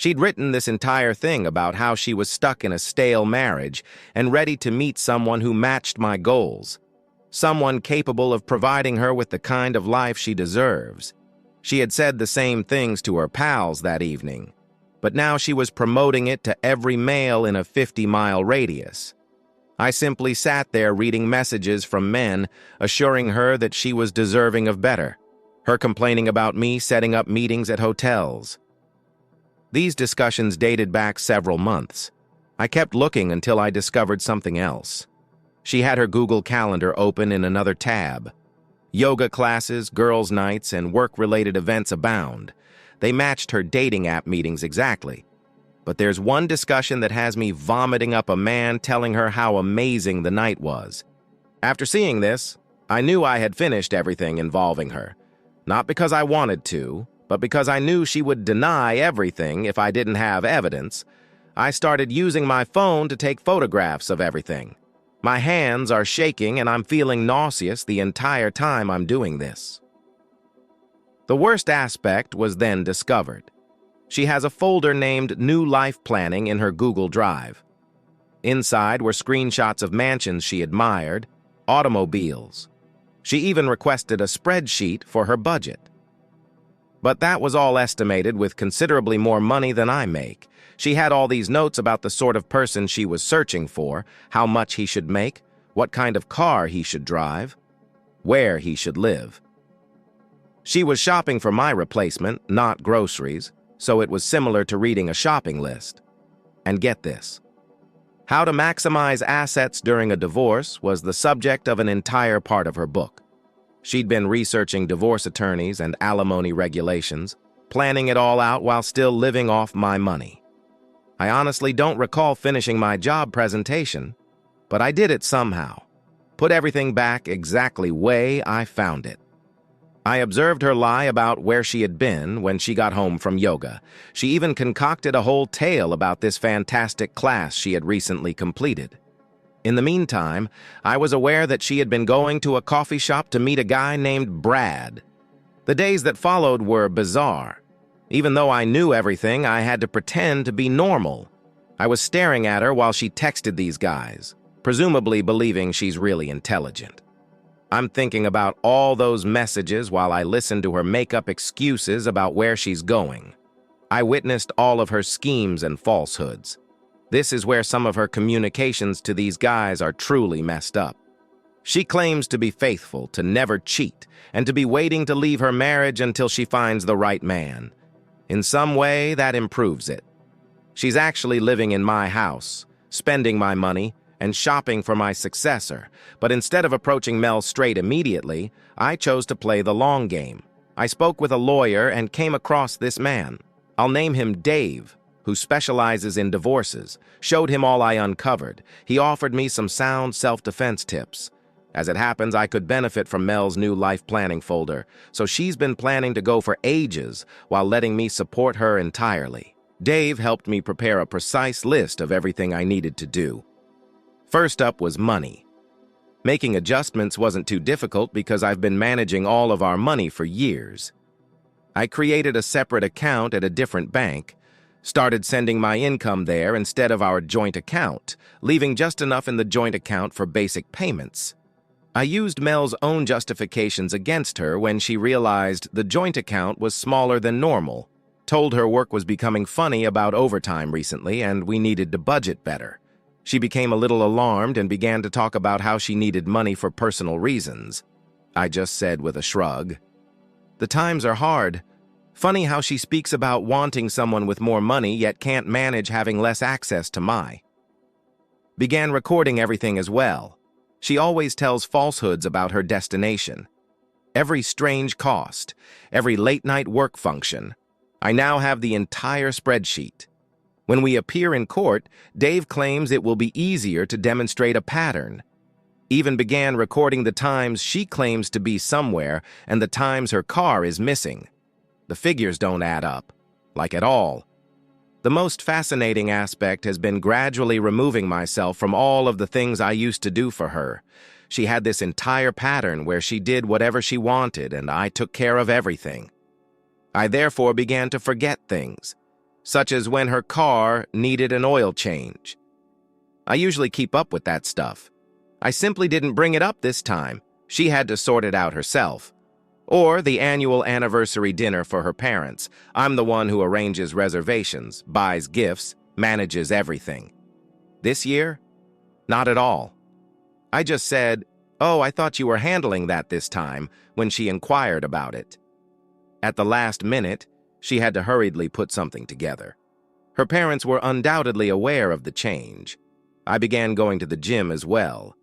She'd written this entire thing about how she was stuck in a stale marriage and ready to meet someone who matched my goals. Someone capable of providing her with the kind of life she deserves. She had said the same things to her pals that evening, but now she was promoting it to every male in a 50-mile radius. I simply sat there reading messages from men assuring her that she was deserving of better, her complaining about me setting up meetings at hotels. These discussions dated back several months. I kept looking until I discovered something else. She had her Google Calendar open in another tab. Yoga classes, girls' nights, and work-related events abound. They matched her dating app meetings exactly. But there's one discussion that has me vomiting up a man telling her how amazing the night was. After seeing this, I knew I had finished everything involving her. Not because I wanted to, but because I knew she would deny everything if I didn't have evidence. I started using my phone to take photographs of everything. My hands are shaking and I'm feeling nauseous the entire time I'm doing this. The worst aspect was then discovered. She has a folder named New Life Planning in her Google Drive. Inside were screenshots of mansions she admired, automobiles. She even requested a spreadsheet for her budget. But that was all estimated with considerably more money than I make. She had all these notes about the sort of person she was searching for, how much he should make, what kind of car he should drive, where he should live. She was shopping for my replacement, not groceries, so it was similar to reading a shopping list. And get this. How to maximize assets during a divorce was the subject of an entire part of her book. She'd been researching divorce attorneys and alimony regulations, planning it all out while still living off my money. I honestly don't recall finishing my job presentation, but I did it somehow. put everything back exactly way I found it. I observed her lie about where she had been when she got home from yoga. She even concocted a whole tale about this fantastic class she had recently completed. In the meantime, I was aware that she had been going to a coffee shop to meet a guy named Brad. The days that followed were bizarre. Even though I knew everything, I had to pretend to be normal. I was staring at her while she texted these guys, presumably believing she's really intelligent. I'm thinking about all those messages while I listen to her make up excuses about where she's going. I witnessed all of her schemes and falsehoods. This is where some of her communications to these guys are truly messed up. She claims to be faithful, to never cheat, and to be waiting to leave her marriage until she finds the right man. In some way, that improves it. She's actually living in my house, spending my money, and shopping for my successor, but instead of approaching Mel straight immediately, I chose to play the long game. I spoke with a lawyer and came across this man. I'll name him Dave, who specializes in divorces. Showed him all I uncovered. He offered me some sound self-defense tips. As it happens, I could benefit from Mel's new life planning folder, so she's been planning to go for ages while letting me support her entirely. Dave helped me prepare a precise list of everything I needed to do. First up was money. Making adjustments wasn't too difficult because I've been managing all of our money for years. I created a separate account at a different bank, started sending my income there instead of our joint account, leaving just enough in the joint account for basic payments. I used Mel's own justifications against her when she realized the joint account was smaller than normal, told her work was becoming funny about overtime recently and we needed to budget better. She became a little alarmed and began to talk about how she needed money for personal reasons. I just said with a shrug, "The times are hard. Funny how she speaks about wanting someone with more money yet can't manage having less access to my." Began recording everything as well. She always tells falsehoods about her destination. Every strange cost, every late-night work function. I now have the entire spreadsheet. When we appear in court, Dave claims it will be easier to demonstrate a pattern. Even began recording the times she claims to be somewhere and the times her car is missing. The figures don't add up, like at all. The most fascinating aspect has been gradually removing myself from all of the things I used to do for her. She had this entire pattern where she did whatever she wanted and I took care of everything. I therefore began to forget things, such as when her car needed an oil change. I usually keep up with that stuff. I simply didn't bring it up this time. She had to sort it out herself. Or the annual anniversary dinner for her parents. I'm the one who arranges reservations, buys gifts, manages everything. This year? Not at all. I just said, "Oh, I thought you were handling that this time," when she inquired about it. At the last minute, she had to hurriedly put something together. Her parents were undoubtedly aware of the change. I began going to the gym as well.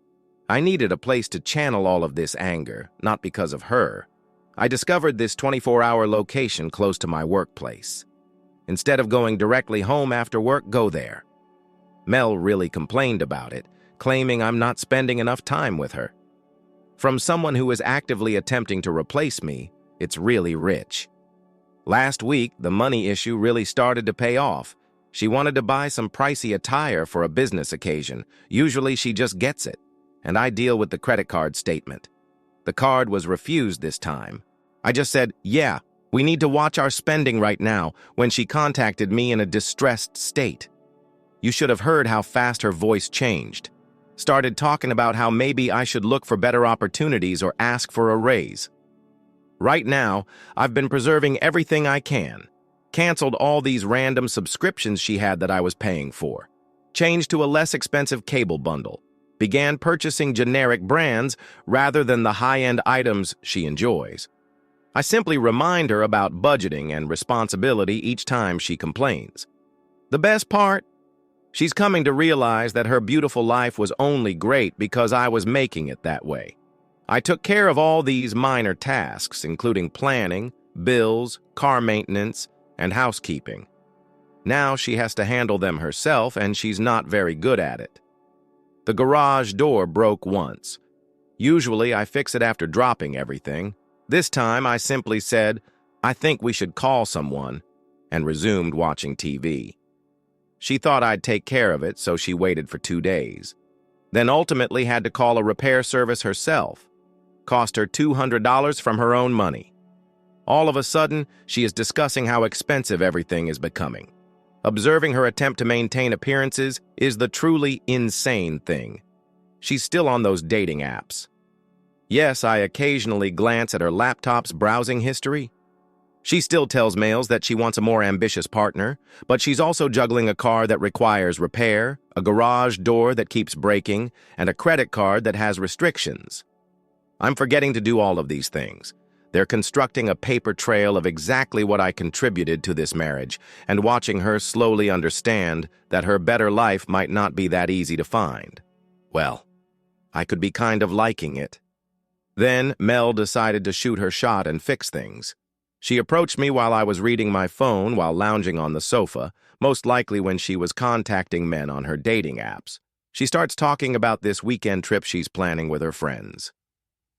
I needed a place to channel all of this anger, not because of her. I discovered this 24-hour location close to my workplace. Instead of going directly home after work, go there. Mel really complained about it, claiming I'm not spending enough time with her. From someone who is actively attempting to replace me, it's really rich. Last week, the money issue really started to pay off. She wanted to buy some pricey attire for a business occasion. Usually she just gets it, and I deal with the credit card statement. The card was refused this time. I just said, "Yeah, we need to watch our spending right now," when she contacted me in a distressed state. You should have heard how fast her voice changed. Started talking about how maybe I should look for better opportunities or ask for a raise. Right now, I've been preserving everything I can. Canceled all these random subscriptions she had that I was paying for. Changed to a less expensive cable bundle. Began purchasing generic brands rather than the high-end items she enjoys. I simply remind her about budgeting and responsibility each time she complains. The best part? She's coming to realize that her beautiful life was only great because I was making it that way. I took care of all these minor tasks, including planning, bills, car maintenance, and housekeeping. Now she has to handle them herself, and she's not very good at it. The garage door broke once. Usually, I fix it after dropping everything. This time, I simply said, "I think we should call someone," and resumed watching TV. She thought I'd take care of it, so she waited for 2 days. Then ultimately had to call a repair service herself. Cost her $200 from her own money. All of a sudden, she is discussing how expensive everything is becoming. Observing her attempt to maintain appearances is the truly insane thing. She's still on those dating apps. Yes, I occasionally glance at her laptop's browsing history. She still tells males that she wants a more ambitious partner, but she's also juggling a car that requires repair, a garage door that keeps breaking, and a credit card that has restrictions. I'm forgetting to do all of these things. They're constructing a paper trail of exactly what I contributed to this marriage, and watching her slowly understand that her better life might not be that easy to find. Well, I could be kind of liking it. Then Mel decided to shoot her shot and fix things. She approached me while I was reading my phone while lounging on the sofa, most likely when she was contacting men on her dating apps. She starts talking about this weekend trip she's planning with her friends.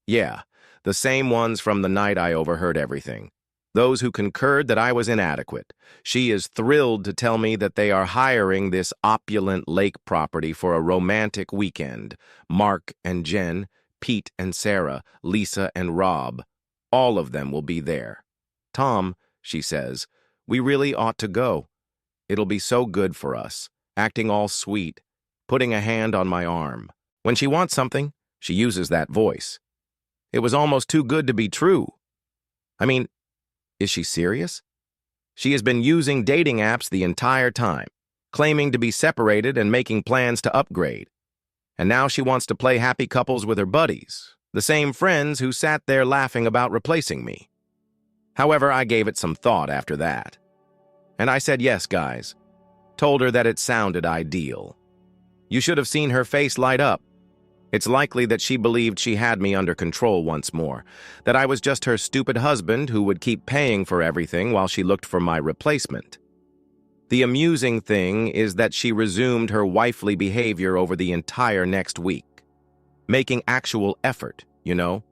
Yeah, the same ones from the night I overheard everything. Those who concurred that I was inadequate. She is thrilled to tell me that they are hiring this opulent lake property for a romantic weekend. Mark and Jen, Pete and Sarah, Lisa and Rob, all of them will be there. "Tom," she says, "we really ought to go. It'll be so good for us," acting all sweet, putting a hand on my arm. When she wants something, she uses that voice. It was almost too good to be true. I mean, is she serious? She has been using dating apps the entire time, claiming to be separated and making plans to upgrade. And now she wants to play happy couples with her buddies, the same friends who sat there laughing about replacing me. However, I gave it some thought after that. And I said, "Yes, guys." Told her that it sounded ideal. You should have seen her face light up. It's likely that she believed she had me under control once more, that I was just her stupid husband who would keep paying for everything while she looked for my replacement. The amusing thing is that she resumed her wifely behavior over the entire next week, making actual effort, you know?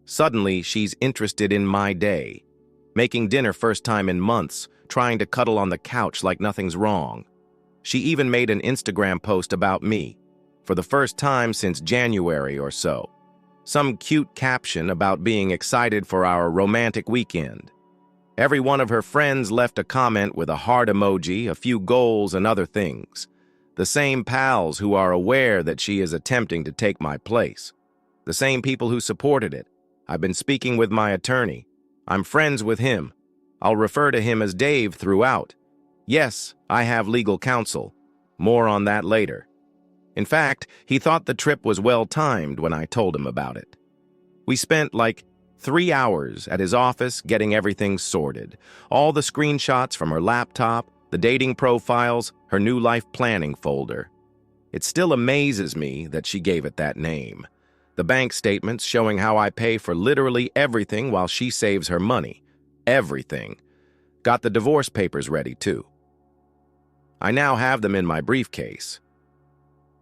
Suddenly, she's interested in my day, making dinner first time in months, trying to cuddle on the couch like nothing's wrong. She even made an Instagram post about me, for the first time since January or so. Some cute caption about being excited for our romantic weekend. Every one of her friends left a comment with a heart emoji, a few goals, and other things. The same pals who are aware that she is attempting to take my place. The same people who supported it. I've been speaking with my attorney. I'm friends with him. I'll refer to him as Dave throughout. Yes, I have legal counsel. More on that later. In fact, he thought the trip was well-timed when I told him about it. We spent like 3 hours at his office getting everything sorted. All the screenshots from her laptop, the dating profiles, her new life planning folder. It still amazes me that she gave it that name. The bank statements showing how I pay for literally everything while she saves her money. Everything. Got the divorce papers ready, too. I now have them in my briefcase.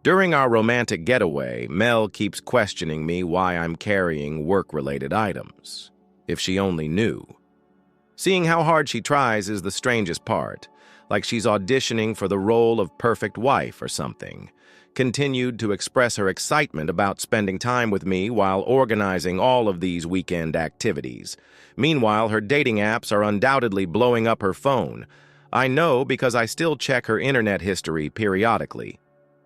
During our romantic getaway, Mel keeps questioning me why I'm carrying work-related items. If she only knew. Seeing how hard she tries is the strangest part, like she's auditioning for the role of perfect wife or something. Continued to express her excitement about spending time with me while organizing all of these weekend activities. Meanwhile, her dating apps are undoubtedly blowing up her phone. I know because I still check her internet history periodically.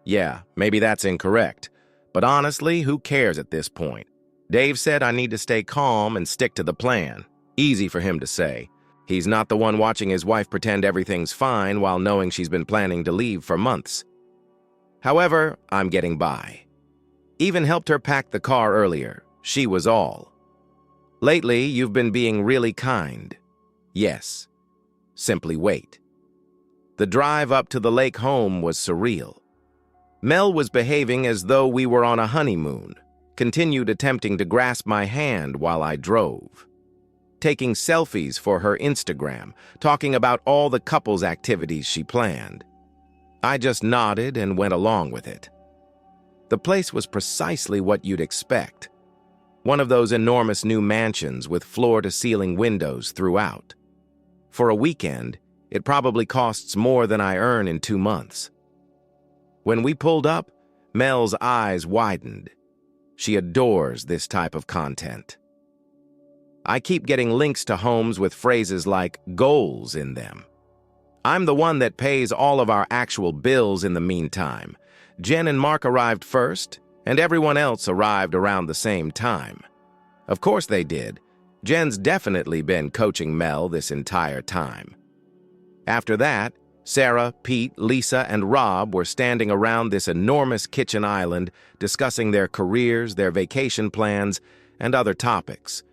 Yeah, maybe that's incorrect. But honestly, who cares at this point? Dave said I need to stay calm and stick to the plan. Easy for him to say. He's not the one watching his wife pretend everything's fine while knowing she's been planning to leave for months. However, I'm getting by. Even helped her pack the car earlier. She was all. Lately, you've been being really kind. Yes. Simply wait. The drive up to the lake home was surreal. Mel was behaving as though we were on a honeymoon, continued attempting to grasp my hand while I drove. Taking selfies for her Instagram, talking about all the couples activities she planned. I just nodded and went along with it. The place was precisely what you'd expect. One of those enormous new mansions with floor-to-ceiling windows throughout. For a weekend, it probably costs more than I earn in 2 months. When we pulled up, Mel's eyes widened. She adores this type of content. I keep getting links to homes with phrases like goals in them. I'm the one that pays all of our actual bills in the meantime. Jen and Mark arrived first, and everyone else arrived around the same time. Of course they did. Jen's definitely been coaching Mel this entire time. After that, Sarah, Pete, Lisa, and Rob were standing around this enormous kitchen island discussing their careers, their vacation plans, and other topics.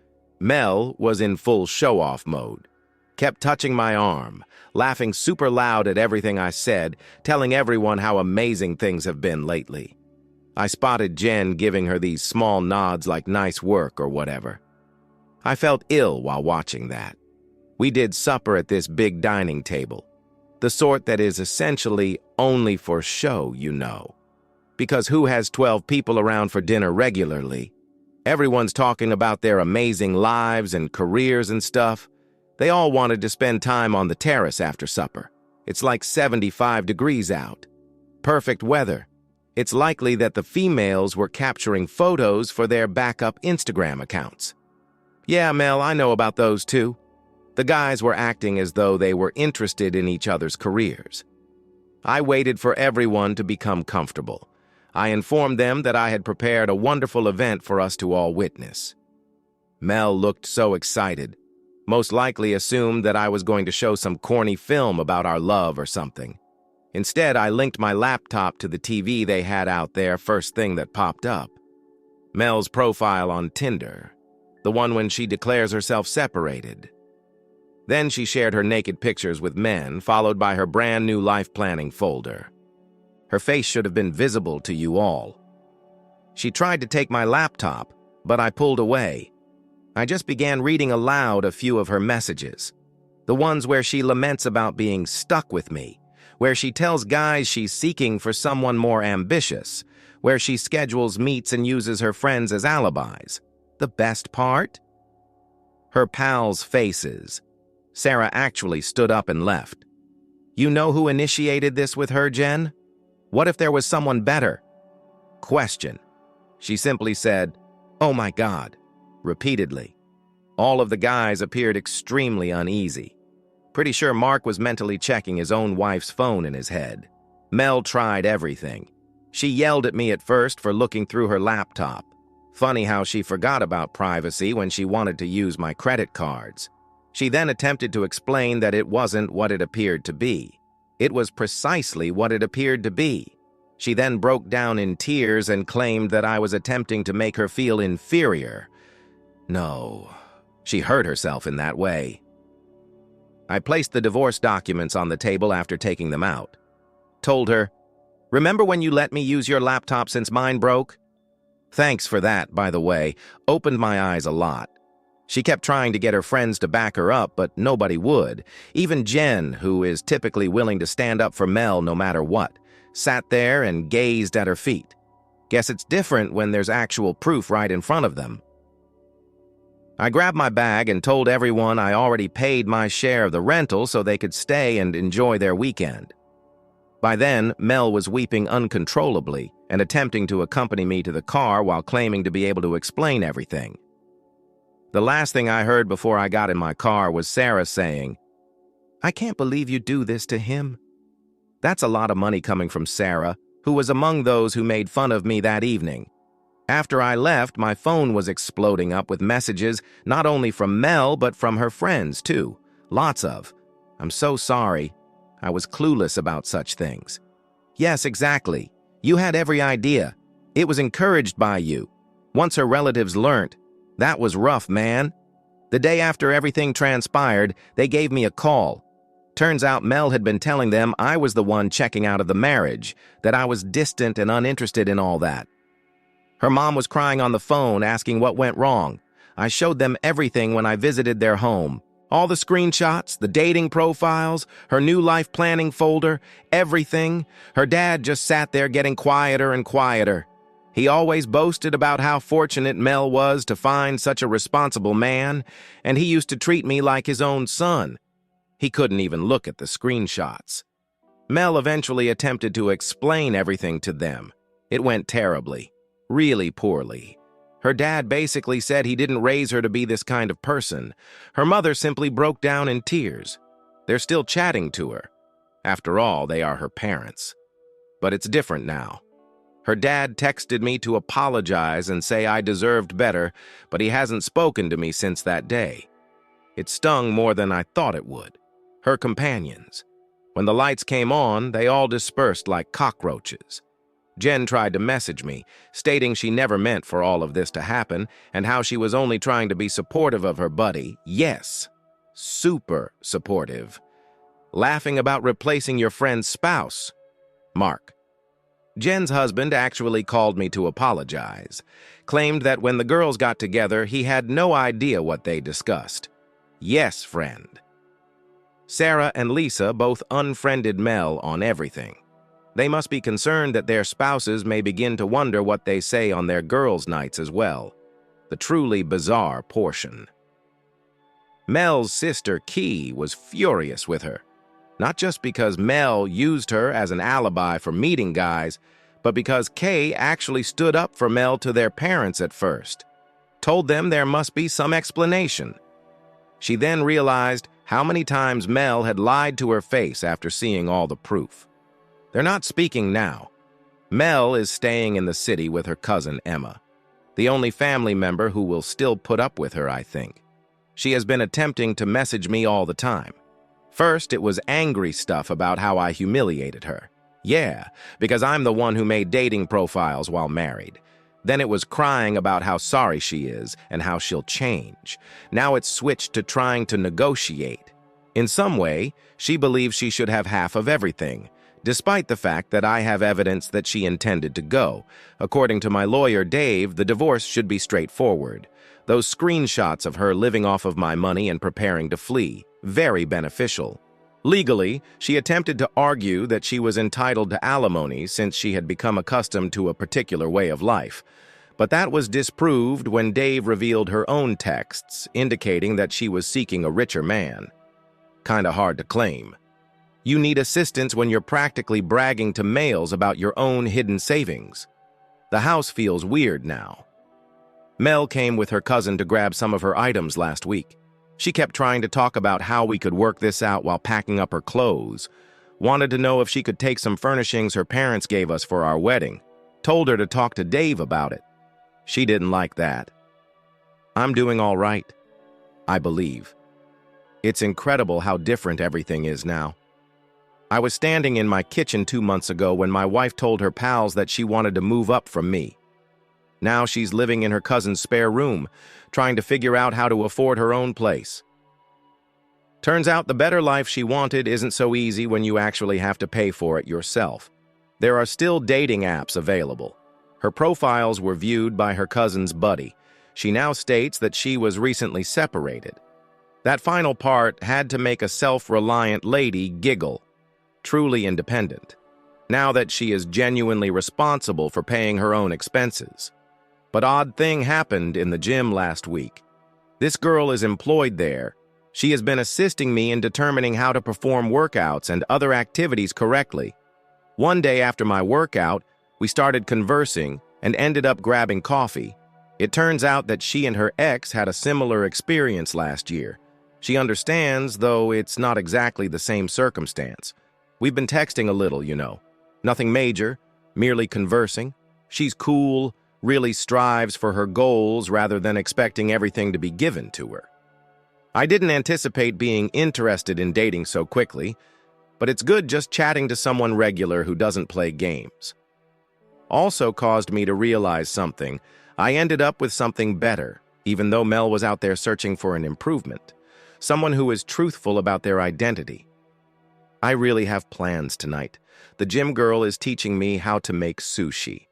Mel was in full show-off mode. Kept touching my arm, laughing super loud at everything I said, telling everyone how amazing things have been lately. I spotted Jen giving her these small nods like nice work or whatever. I felt ill while watching that. We did supper at this big dining table, the sort that is essentially only for show, you know. Because who has 12 people around for dinner regularly? Everyone's talking about their amazing lives and careers and stuff. They all wanted to spend time on the terrace after supper. It's like 75 degrees out. Perfect weather. It's likely that the females were capturing photos for their backup Instagram accounts. Yeah, Mel, I know about those too. The guys were acting as though they were interested in each other's careers. I waited for everyone to become comfortable. I informed them that I had prepared a wonderful event for us to all witness. Mel looked so excited, most likely assumed that I was going to show some corny film about our love or something. Instead, I linked my laptop to the TV they had out there first thing that popped up. Mel's profile on Tinder, the one when she declares herself separated. Then she shared her naked pictures with men, followed by her brand new life planning folder. Her face should have been visible to you all. She tried to take my laptop, but I pulled away. I just began reading aloud a few of her messages. The ones where she laments about being stuck with me, where she tells guys she's seeking for someone more ambitious, where she schedules meets and uses her friends as alibis. The best part? Her pals' faces. Sarah actually stood up and left. You know who initiated this with her, Jen? What if there was someone better? Question. She simply said, "Oh my God," repeatedly. All of the guys appeared extremely uneasy. Pretty sure Mark was mentally checking his own wife's phone in his head. Mel tried everything. She yelled at me at first for looking through her laptop. Funny how she forgot about privacy when she wanted to use my credit cards. She then attempted to explain that it wasn't what it appeared to be. It was precisely what it appeared to be. She then broke down in tears and claimed that I was attempting to make her feel inferior. No, she hurt herself in that way. I placed the divorce documents on the table after taking them out. Told her, "Remember when you let me use your laptop since mine broke?" Thanks for that, by the way. Opened my eyes a lot. She kept trying to get her friends to back her up, but nobody would. Even Jen, who is typically willing to stand up for Mel no matter what, sat there and gazed at her feet. Guess it's different when there's actual proof right in front of them. I grabbed my bag and told everyone I already paid my share of the rental so they could stay and enjoy their weekend. By then, Mel was weeping uncontrollably and attempting to accompany me to the car while claiming to be able to explain everything. The last thing I heard before I got in my car was Sarah saying, "I can't believe you do this to him." That's a lot of money coming from Sarah, who was among those who made fun of me that evening. After I left, my phone was exploding up with messages not only from Mel, but from her friends, too. Lots of, "I'm so sorry. I was clueless about such things." Yes, exactly. You had every idea. It was encouraged by you. Once her relatives learnt, that was rough, man. The day after everything transpired, they gave me a call. Turns out Mel had been telling them I was the one checking out of the marriage, that I was distant and uninterested in all that. Her mom was crying on the phone, asking what went wrong. I showed them everything when I visited their home. All the screenshots, the dating profiles, her new life planning folder, everything. Her dad just sat there getting quieter and quieter. He always boasted about how fortunate Mel was to find such a responsible man, and he used to treat me like his own son. He couldn't even look at the screenshots. Mel eventually attempted to explain everything to them. It went terribly, really poorly. Her dad basically said he didn't raise her to be this kind of person. Her mother simply broke down in tears. They're still chatting to her. After all, they are her parents. But it's different now. Her dad texted me to apologize and say I deserved better, but he hasn't spoken to me since that day. It stung more than I thought it would. Her companions. When the lights came on, they all dispersed like cockroaches. Jen tried to message me, stating she never meant for all of this to happen and how she was only trying to be supportive of her buddy. Yes, super supportive. Laughing about replacing your friend's spouse. Mark. Jen's husband actually called me to apologize, claimed that when the girls got together, he had no idea what they discussed. Yes, friend. Sarah and Lisa both unfriended Mel on everything. They must be concerned that their spouses may begin to wonder what they say on their girls' nights as well. The truly bizarre portion. Mel's sister, Key, was furious with her. Not just because Mel used her as an alibi for meeting guys, but because Kay actually stood up for Mel to their parents at first. Told them there must be some explanation. She then realized how many times Mel had lied to her face after seeing all the proof. They're not speaking now. Mel is staying in the city with her cousin Emma, the only family member who will still put up with her, I think. She has been attempting to message me all the time. First, it was angry stuff about how I humiliated her. Yeah, because I'm the one who made dating profiles while married. Then it was crying about how sorry she is and how she'll change. Now it's switched to trying to negotiate. In some way, she believes she should have half of everything, despite the fact that I have evidence that she intended to go. According to my lawyer, Dave, the divorce should be straightforward. Those screenshots of her living off of my money and preparing to flee. Very beneficial. Legally, she attempted to argue that she was entitled to alimony since she had become accustomed to a particular way of life. But that was disproved when Dave revealed her own texts, indicating that she was seeking a richer man. Kinda hard to claim. You need assistance when you're practically bragging to males about your own hidden savings. The house feels weird now. Mel came with her cousin to grab some of her items last week. She kept trying to talk about how we could work this out while packing up her clothes. Wanted to know if she could take some furnishings her parents gave us for our wedding. Told her to talk to Dave about it. She didn't like that. I'm doing all right, I believe. It's incredible how different everything is now. I was standing in my kitchen 2 months ago when my wife told her pals that she wanted to move up from me. Now she's living in her cousin's spare room, trying to figure out how to afford her own place. Turns out the better life she wanted isn't so easy when you actually have to pay for it yourself. There are still dating apps available. Her profiles were viewed by her cousin's buddy. She now states that she was recently separated. That final part had to make a self-reliant lady giggle. Truly independent. Now that she is genuinely responsible for paying her own expenses. But odd thing happened in the gym last week. This girl is employed there. She has been assisting me in determining how to perform workouts and other activities correctly. One day after my workout, we started conversing and ended up grabbing coffee. It turns out that she and her ex had a similar experience last year. She understands, though it's not exactly the same circumstance. We've been texting a little, you know. Nothing major, merely conversing. She's cool, really strives for her goals rather than expecting everything to be given to her. I didn't anticipate being interested in dating so quickly, but it's good just chatting to someone regular who doesn't play games. Also caused me to realize something. I ended up with something better, even though Mel was out there searching for an improvement. Someone who is truthful about their identity. I really have plans tonight. The gym girl is teaching me how to make sushi.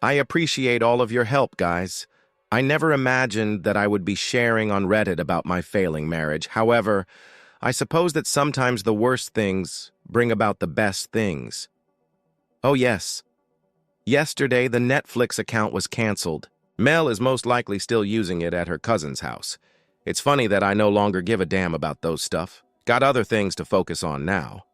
I appreciate all of your help, guys. I never imagined that I would be sharing on Reddit about my failing marriage. However, I suppose that sometimes the worst things bring about the best things. Oh yes, Yesterday, the Netflix account was canceled. Mel is most likely still using it at her cousin's house. It's funny that I no longer give a damn about those stuff. Got other things to focus on now.